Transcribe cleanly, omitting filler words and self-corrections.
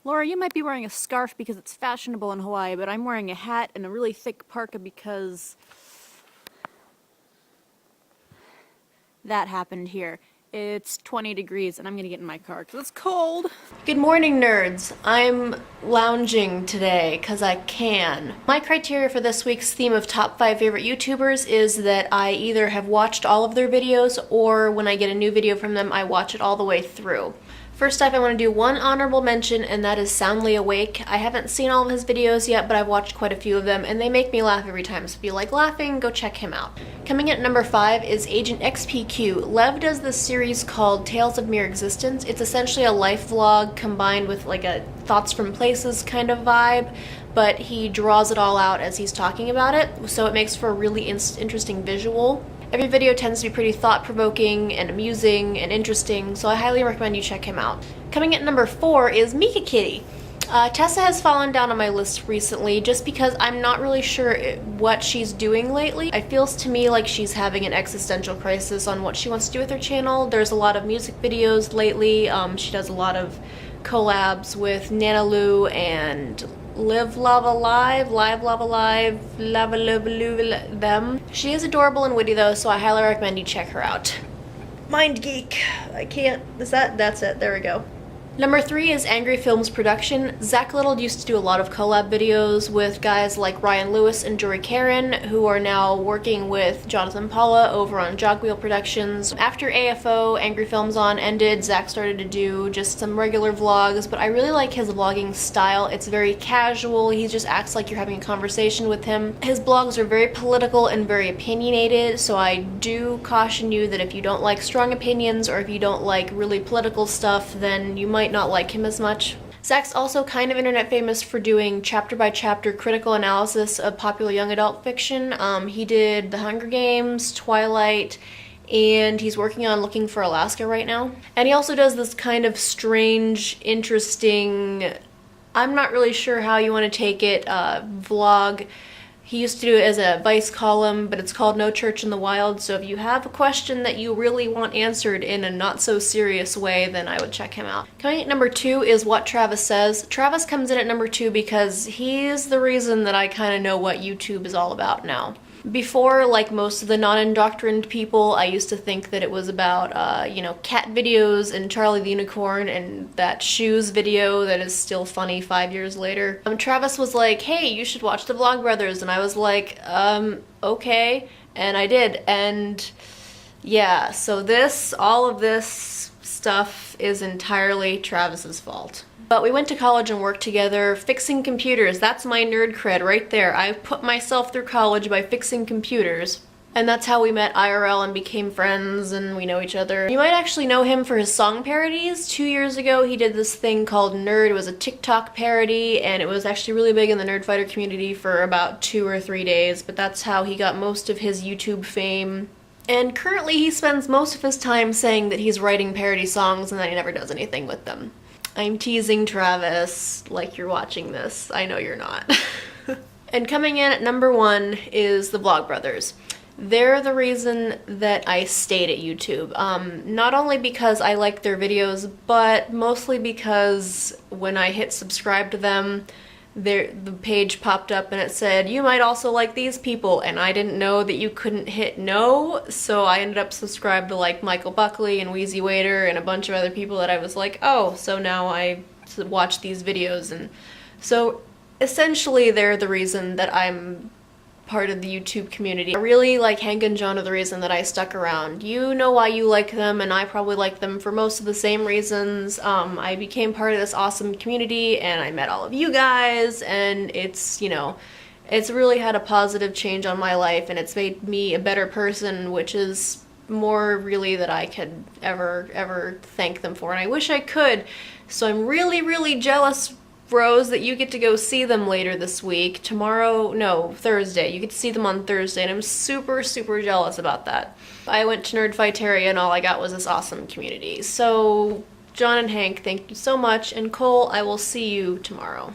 Laura, you might be wearing a scarf because it's fashionable in Hawaii, but I'm wearing a hat and a really thick parka because that happened here. It's 20 degrees and I'm gonna get in my car because it's cold. Good morning, nerds. I'm lounging today because I can. My criteria for this week's theme of top 5 favorite YouTubers is that I either have watched all of their videos or when I get a new video from them, I watch it all the way through. First up, I want to do one honorable mention, and that is Soundly Awake. I haven't seen all of his videos yet, but I've watched quite a few of them, and they make me laugh every time, so if you like laughing, go check him out. Coming in at number 5 is Agent XPQ. Lev does this series called Tales of Mere Existence. It's essentially a life vlog combined with like a thoughts from places kind of vibe, but he draws it all out as he's talking about it, so it makes for a really interesting visual. Every video tends to be pretty thought-provoking and amusing and interesting, so I highly recommend you check him out. Coming at number 4 is Mika Kitty. Tessa has fallen down on my list recently just because I'm not really sure what she's doing lately. It feels to me like she's having an existential crisis on what she wants to do with her channel. There's a lot of music videos lately. She does a lot of collabs with Nana Lou and Live Lava Live, Lava Lava them. She is adorable and witty though, so I highly recommend you check her out. Mind Geek. I can't, that's it, there we go. Number 3 is Angry Films Production. Zach Little used to do a lot of collab videos with guys like Ryan Lewis and Jory Karen, who are now working with Jonathan Paula over on Jogwheel Productions. After AFO, Angry Films On ended, Zach started to do just some regular vlogs, but I really like his vlogging style. It's very casual, he just acts like you're having a conversation with him. His vlogs are very political and very opinionated, so I do caution you that if you don't like strong opinions or if you don't like really political stuff, then you might not like him as much. Zach's also kind of internet famous for doing chapter-by-chapter critical analysis of popular young adult fiction. He did The Hunger Games, Twilight, and he's working on Looking for Alaska right now. And he also does this kind of strange, interesting, I'm not really sure how you want to take it, vlog. He used to do it as a Vice column, but it's called No Church in the Wild, so if you have a question that you really want answered in a not-so-serious way, then I would check him out. Coming at number 2 is What Travis Says. Travis comes in at number 2 because he's the reason that I kind of know what YouTube is all about now. Before, like most of the non-indoctrined people, I used to think that it was about, you know, cat videos and Charlie the Unicorn and that shoes video that is still funny 5 years later. Travis was like, hey, you should watch the Vlogbrothers, and I was like, okay, and I did, and yeah, so all of this stuff is entirely Travis's fault. But we went to college and worked together fixing computers. That's my nerd cred right there. I put myself through college by fixing computers. And that's how we met IRL and became friends and we know each other. You might actually know him for his song parodies. 2 years ago he did this thing called Nerd. It was a TikTok parody and it was actually really big in the Nerdfighter community for about 2 or 3 days. But that's how he got most of his YouTube fame. And currently he spends most of his time saying that he's writing parody songs and that he never does anything with them. I'm teasing Travis like you're watching this. I know you're not. And coming in at number 1 is the Vlogbrothers. They're the reason that I stayed at YouTube. Not only because I like their videos, but mostly because when I hit subscribe to them, the page popped up and it said, you might also like these people, and I didn't know that you couldn't hit no, so I ended up subscribed to like Michael Buckley and Wheezy Waiter and a bunch of other people that I was like, oh, so now I watch these videos. And so essentially they're the reason that I'm part of the YouTube community. I really like Hank and John are the reason that I stuck around. You know why you like them, and I probably like them for most of the same reasons. I became part of this awesome community and I met all of you guys, and it's, you know, it's really had a positive change on my life and it's made me a better person, which is more really that I could ever thank them for, and I wish I could. So I'm really jealous, Rose, that you get to go see them later this week. Thursday. You get to see them on Thursday, and I'm super jealous about that. I went to Nerdfighteria and all I got was this awesome community. So, John and Hank, thank you so much, and Cole, I will see you tomorrow.